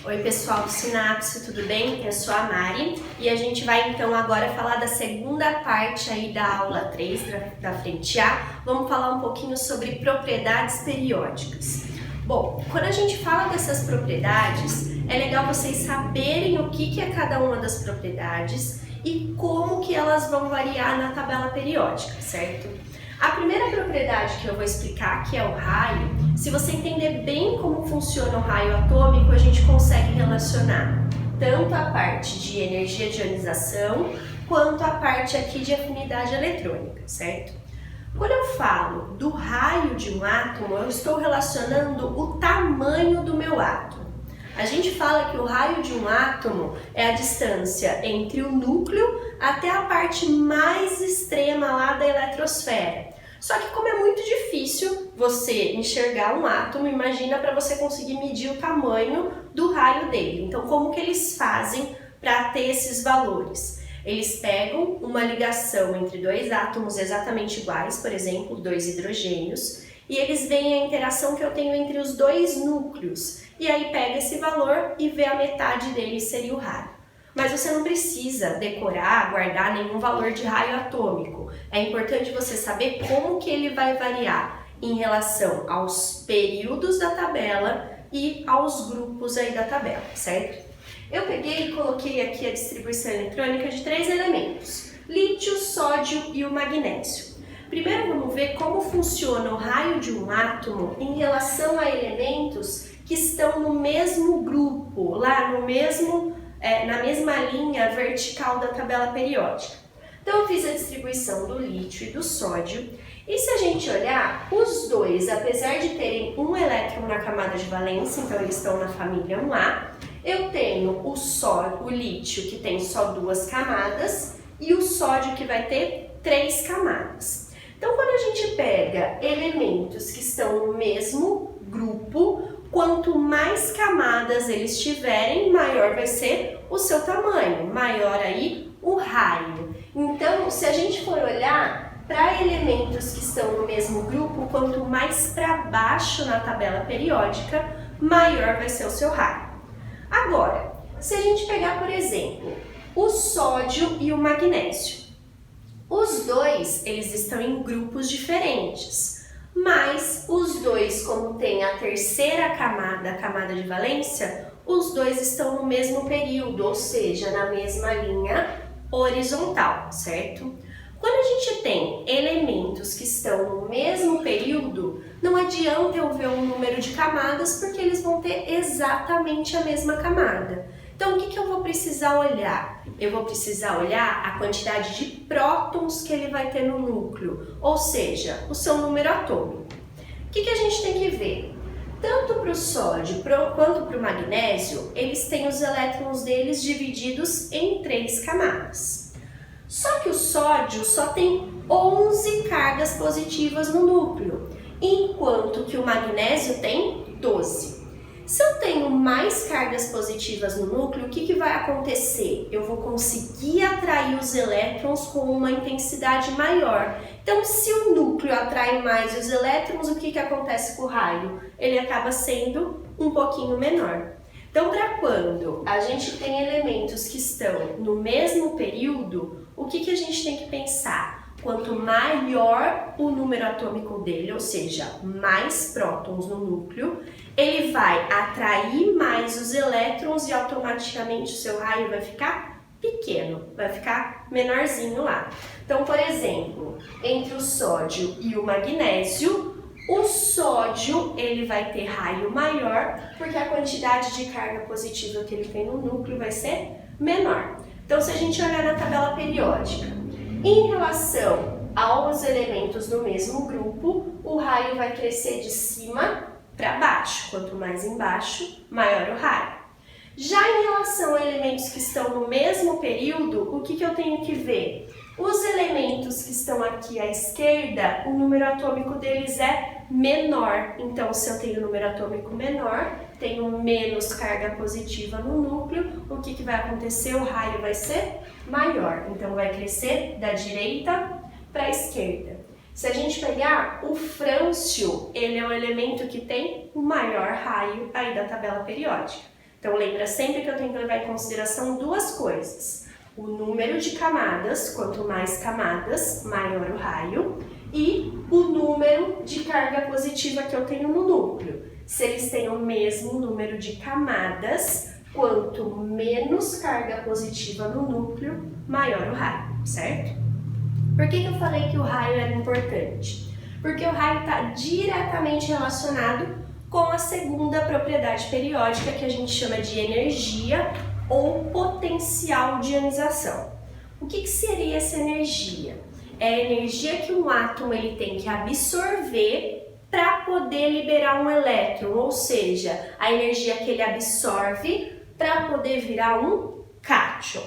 Oi pessoal do Sinapse, tudo bem? Eu sou a Mari e a gente vai então agora falar da segunda parte aí da aula 3 da frente A. Vamos falar um pouquinho sobre propriedades periódicas. Bom, quando a gente fala dessas propriedades, é legal vocês saberem o que é cada uma das propriedades e como que elas vão variar na tabela periódica, certo? A primeira propriedade que eu vou explicar, que é o raio, se você entender bem como funciona o raio atômico, a gente consegue relacionar tanto a parte de energia de ionização, quanto a parte aqui de afinidade eletrônica, certo? Quando eu falo do raio de um átomo, eu estou relacionando o tamanho do meu átomo. A gente fala que o raio de um átomo é a distância entre o núcleo até a parte mais extrema lá da eletrosfera. Só que como é muito difícil você enxergar um átomo, imagina para você conseguir medir o tamanho do raio dele. Então como que eles fazem para ter esses valores? Eles pegam uma ligação entre dois átomos exatamente iguais, por exemplo, dois hidrogênios, e eles veem a interação que eu tenho entre os dois núcleos. E aí pega esse valor e vê a metade dele seria o raio. Mas você não precisa decorar, guardar nenhum valor de raio atômico. É importante você saber como que ele vai variar em relação aos períodos da tabela e aos grupos aí da tabela, certo? Eu peguei e coloquei aqui a distribuição eletrônica de 3 elementos: lítio, sódio e o magnésio. Primeiro vamos ver como funciona o raio de um átomo em relação a elementos que estão no mesmo grupo, lá no mesmo, na mesma linha vertical da tabela periódica. Então eu fiz a distribuição do lítio e do sódio, e se a gente olhar, os dois, apesar de terem um elétron na camada de valência, então eles estão na família 1A, eu tenho o lítio que tem só 2 camadas e o sódio que vai ter 3 camadas. Então quando a gente pega elementos que estão no mesmo grupo, quanto mais camadas eles tiverem, maior vai ser o seu tamanho, maior aí o raio. Então, se a gente for olhar para elementos que estão no mesmo grupo, quanto mais para baixo na tabela periódica, maior vai ser o seu raio. Agora, se a gente pegar, por exemplo, o sódio e o magnésio, os dois eles estão em grupos diferentes. Mas os dois, como tem a terceira camada, a camada de valência, os dois estão no mesmo período, ou seja, na mesma linha horizontal, certo? Quando a gente tem elementos que estão no mesmo período, não adianta eu ver um número de camadas, porque eles vão ter exatamente a mesma camada. Então, o que eu vou precisar olhar? Eu vou precisar olhar a quantidade de prótons que ele vai ter no núcleo, ou seja, o seu número atômico. O que a gente tem que ver? Tanto para o sódio quanto para o magnésio, eles têm os elétrons deles divididos em 3 camadas. Só que o sódio só tem 11 cargas positivas no núcleo, enquanto que o magnésio tem 12. Se eu tenho mais cargas positivas no núcleo, o que vai acontecer? Eu vou conseguir atrair os elétrons com uma intensidade maior. Então, se o núcleo atrai mais os elétrons, o que acontece com o raio? Ele acaba sendo um pouquinho menor. Então, para quando a gente tem elementos que estão no mesmo período, o que a gente tem que pensar? Quanto maior o número atômico dele, ou seja, mais prótons no núcleo, ele vai atrair mais os elétrons e automaticamente o seu raio vai ficar pequeno, vai ficar menorzinho lá. Então, por exemplo, entre o sódio e o magnésio, o sódio ele vai ter raio maior porque a quantidade de carga positiva que ele tem no núcleo vai ser menor. Então, se a gente olhar na tabela periódica, em relação aos elementos do mesmo grupo, o raio vai crescer de cima para baixo. Quanto mais embaixo, maior o raio. Já em relação a elementos que estão no mesmo período, o que eu tenho que ver? Os elementos que estão aqui à esquerda, o número atômico deles é menor. Então, se eu tenho um número atômico menor, tenho menos carga positiva no núcleo, o que vai acontecer? O raio vai ser maior. Então, vai crescer da direita para a esquerda. Se a gente pegar o frâncio, ele é o elemento que tem o maior raio aí da tabela periódica. Então lembra sempre que eu tenho que levar em consideração duas coisas. O número de camadas, quanto mais camadas, maior o raio, e o número de carga positiva que eu tenho no núcleo. Se eles têm o mesmo número de camadas, quanto menos carga positiva no núcleo, maior o raio, certo? Por que eu falei que o raio era importante? Porque o raio está diretamente relacionado com a segunda propriedade periódica, que a gente chama de energia ou potencial de ionização. O que seria essa energia? É a energia que um átomo ele tem que absorver para poder liberar um elétron, ou seja, a energia que ele absorve para poder virar um cátion.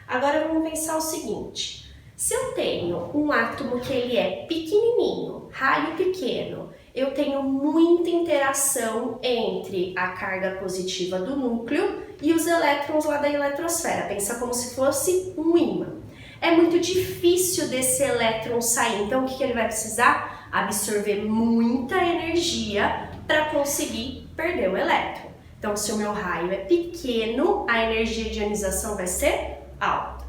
Agora vamos pensar o seguinte: se eu tenho um átomo que ele é pequenininho, raio pequeno, eu tenho muita interação entre a carga positiva do núcleo e os elétrons lá da eletrosfera. Pensa como se fosse um ímã. É muito difícil desse elétron sair, então o que ele vai precisar? Absorver muita energia para conseguir perder o elétron. Então, se o meu raio é pequeno, a energia de ionização vai ser alta.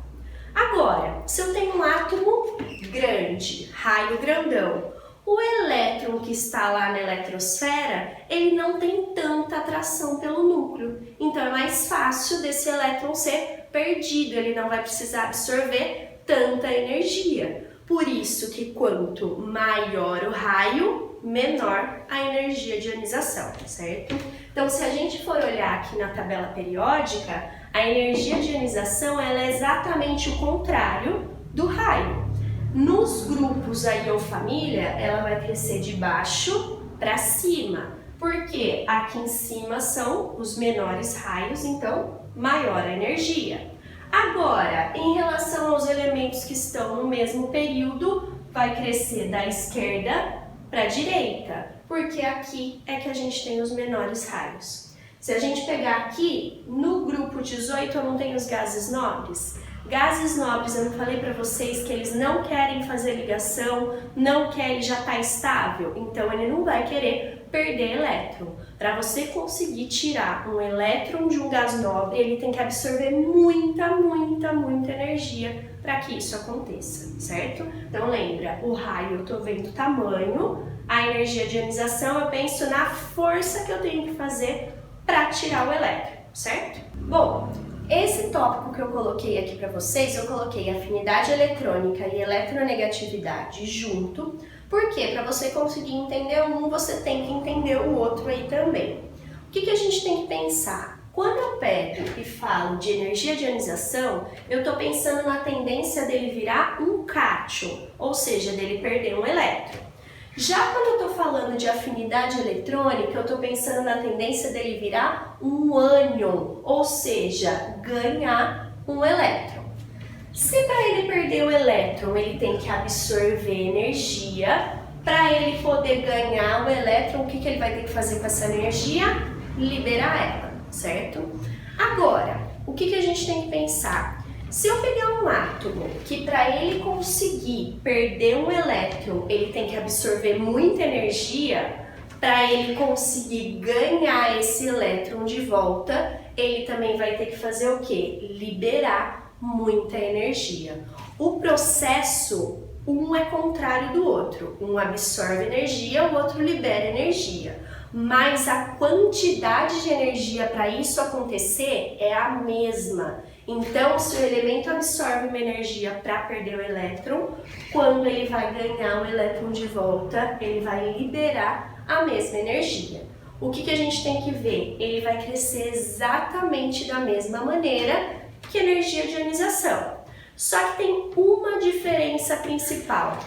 Agora, se eu tenho um átomo grande, raio grandão, o elétron que está lá na eletrosfera, ele não tem tanta atração pelo núcleo. Então, é mais fácil desse elétron ser perdido, ele não vai precisar absorver tanta energia. Por isso que quanto maior o raio, menor a energia de ionização, certo? Então, se a gente for olhar aqui na tabela periódica, a energia de ionização ela é exatamente o contrário do raio. Nos grupos aí ou família, ela vai crescer de baixo para cima, porque aqui em cima são os menores raios, então maior a energia. Agora, em relação aos elementos que estão no mesmo período, vai crescer da esquerda para a direita, porque aqui é que a gente tem os menores raios. Se a gente pegar aqui, no grupo 18 eu não tenho os gases nobres. Gases nobres, eu não falei para vocês que eles não querem fazer ligação, não quer, ele já está estável, então ele não vai querer perder elétron. Para você conseguir tirar um elétron de um gás nobre, ele tem que absorver muita energia para que isso aconteça, certo? Então lembra, o raio eu estou vendo o tamanho, a energia de ionização eu penso na força que eu tenho que fazer para tirar o elétron, certo? Bom, esse tópico que eu coloquei aqui para vocês, eu coloquei afinidade eletrônica e eletronegatividade junto, porque para você conseguir entender um, você tem que entender o outro aí também. O que a gente tem que pensar? Quando eu pego e falo de energia de ionização, eu estou pensando na tendência dele virar um cátion, ou seja, dele perder um elétron. Já quando eu estou falando de afinidade eletrônica, eu estou pensando na tendência dele virar um ânion, ou seja, ganhar um elétron. Se para ele perder o elétron, ele tem que absorver energia, para ele poder ganhar o elétron, o que ele vai ter que fazer com essa energia? Liberar ela, certo? Agora, o que a gente tem que pensar? Se eu pegar um átomo que para ele conseguir perder um elétron, ele tem que absorver muita energia, para ele conseguir ganhar esse elétron de volta, ele também vai ter que fazer o quê? Liberar muita energia. O processo, um é contrário do outro. Um absorve energia, o outro libera energia. Mas a quantidade de energia para isso acontecer é a mesma. Então, se o elemento absorve uma energia para perder o elétron, quando ele vai ganhar o elétron de volta, ele vai liberar a mesma energia. O que a gente tem que ver? Ele vai crescer exatamente da mesma maneira que a energia de ionização. Só que tem uma diferença principal.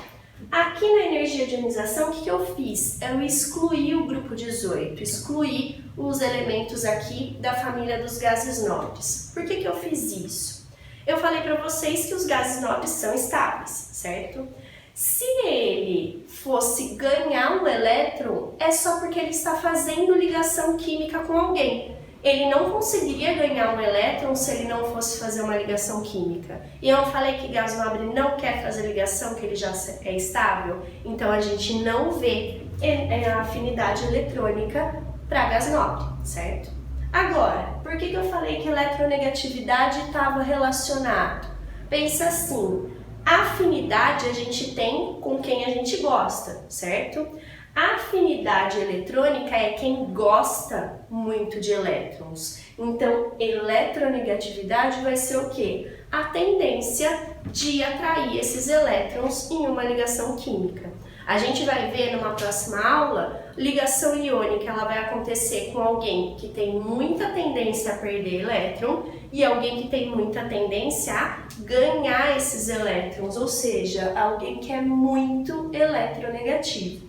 Aqui na energia de ionização, o que eu fiz? Eu excluí o grupo 18, excluí os elementos aqui da família dos gases nobres. Por que eu fiz isso? Eu falei para vocês que os gases nobres são estáveis, certo? Se ele fosse ganhar um elétron, é só porque ele está fazendo ligação química com alguém. Ele não conseguiria ganhar um elétron se ele não fosse fazer uma ligação química. E eu falei que gás nobre não quer fazer ligação, que ele já é estável. Então a gente não vê a afinidade eletrônica para gás nobre, certo? Agora, por que eu falei que eletronegatividade estava relacionado? Pensa assim, afinidade a gente tem com quem a gente gosta, certo? A afinidade eletrônica é quem gosta muito de elétrons. Então, eletronegatividade vai ser o quê? A tendência de atrair esses elétrons em uma ligação química. A gente vai ver numa próxima aula, ligação iônica ela vai acontecer com alguém que tem muita tendência a perder elétron e alguém que tem muita tendência a ganhar esses elétrons, ou seja, alguém que é muito eletronegativo.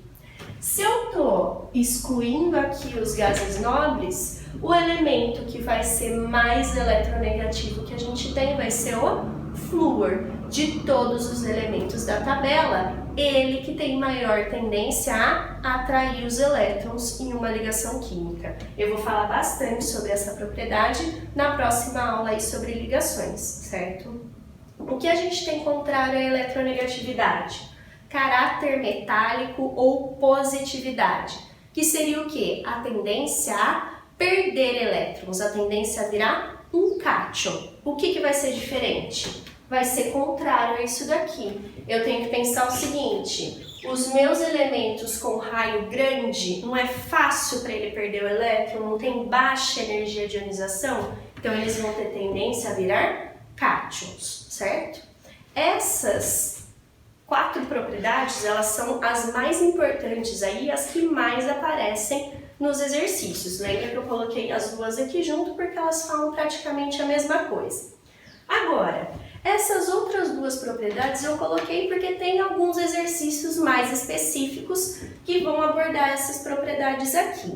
Se eu estou excluindo aqui os gases nobres, o elemento que vai ser mais eletronegativo que a gente tem vai ser o flúor. De todos os elementos da tabela, ele que tem maior tendência a atrair os elétrons em uma ligação química. Eu vou falar bastante sobre essa propriedade na próxima aula aí sobre ligações, certo? O que a gente tem contrário à eletronegatividade? Caráter metálico ou positividade, que seria o quê? A tendência a perder elétrons, a tendência a virar um cátion. O que vai ser diferente? Vai ser contrário a isso daqui. Eu tenho que pensar o seguinte, os meus elementos com raio grande, não é fácil para ele perder o elétron, não tem baixa energia de ionização, então eles vão ter tendência a virar cátions, certo? Essas 4 propriedades, elas são as mais importantes aí, as que mais aparecem nos exercícios. Lembra que eu coloquei as duas aqui junto porque elas falam praticamente a mesma coisa. Agora, essas outras 2 propriedades eu coloquei porque tem alguns exercícios mais específicos que vão abordar essas propriedades aqui.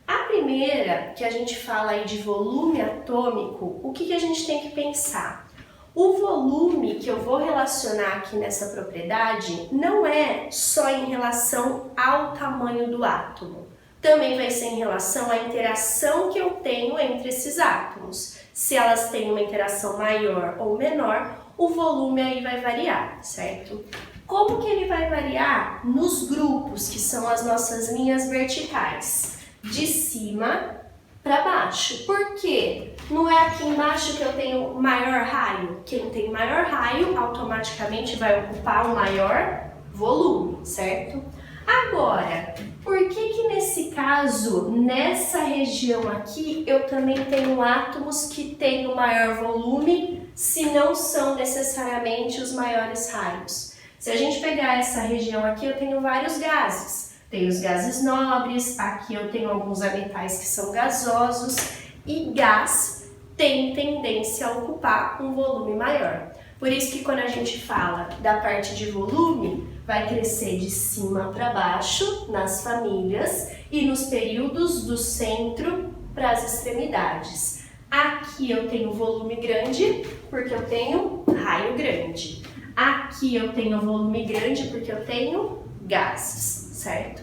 A primeira, que a gente fala aí de volume atômico, o que a gente tem que pensar? O volume que eu vou relacionar aqui nessa propriedade não é só em relação ao tamanho do átomo. Também vai ser em relação à interação que eu tenho entre esses átomos. Se elas têm uma interação maior ou menor, o volume aí vai variar, certo? Como que ele vai variar? Nos grupos, que são as nossas linhas verticais, de cima para baixo. Por quê? Não é aqui embaixo que eu tenho maior raio. Quem tem maior raio automaticamente vai ocupar um maior volume, certo? Agora, por que nesse caso, nessa região aqui, eu também tenho átomos que têm o maior volume, se não são necessariamente os maiores raios? Se a gente pegar essa região aqui, eu tenho vários gases. Tenho os gases nobres, aqui eu tenho alguns metais que são gasosos, e gás tem tendência a ocupar um volume maior. Por isso que quando a gente fala da parte de volume, vai crescer de cima para baixo nas famílias e nos períodos do centro para as extremidades. Aqui eu tenho volume grande porque eu tenho raio grande. Aqui eu tenho volume grande porque eu tenho gases, certo?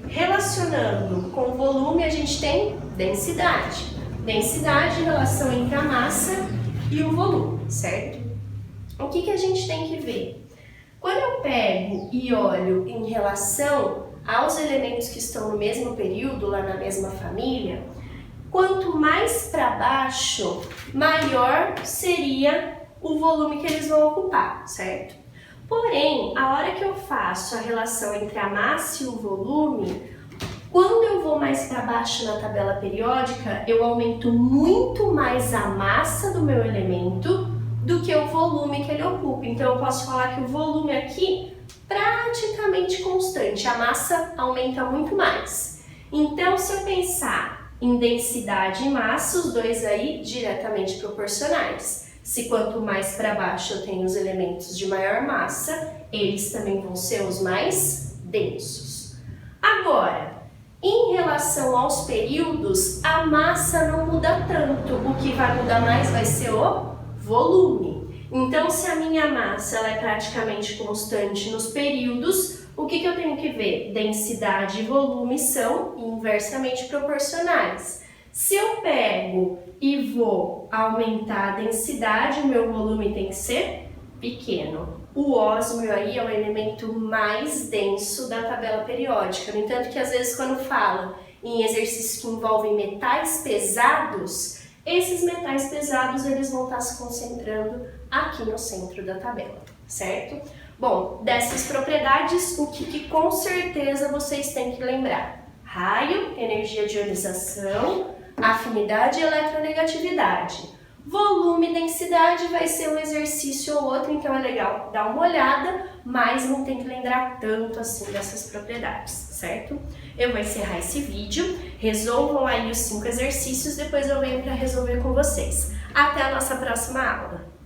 Relacionando com volume, a gente tem densidade. Densidade, relação entre a massa e o volume, certo? O que a gente tem que ver? Quando eu pego e olho em relação aos elementos que estão no mesmo período, lá na mesma família, quanto mais para baixo, maior seria o volume que eles vão ocupar, certo? Porém, a hora que eu faço a relação entre a massa e o volume, quando eu vou mais para baixo na tabela periódica, eu aumento muito mais a massa do meu elemento do que o volume que ele ocupa. Então, eu posso falar que o volume aqui praticamente constante, a massa aumenta muito mais. Então, se eu pensar em densidade e massa, os dois aí diretamente proporcionais. Se quanto mais para baixo eu tenho os elementos de maior massa, eles também vão ser os mais densos. Agora, em relação aos períodos, a massa não muda tanto. O que vai mudar mais vai ser o volume. Então, se a minha massa ela é praticamente constante nos períodos, o que eu tenho que ver? Densidade e volume são inversamente proporcionais. Se eu pego e vou aumentar a densidade, o meu volume tem que ser pequeno. O ósmio aí é o elemento mais denso da tabela periódica. No entanto que às vezes quando fala em exercícios que envolvem metais pesados, esses metais pesados eles vão estar se concentrando aqui no centro da tabela, certo? Bom, dessas propriedades, o que com certeza vocês têm que lembrar? Raio, energia de ionização, afinidade e eletronegatividade. Volume e densidade vai ser um exercício ou outro, então é legal dar uma olhada, mas não tem que lembrar tanto assim dessas propriedades, certo? Eu vou encerrar esse vídeo, resolvam aí os 5 exercícios, depois eu venho para resolver com vocês. Até a nossa próxima aula!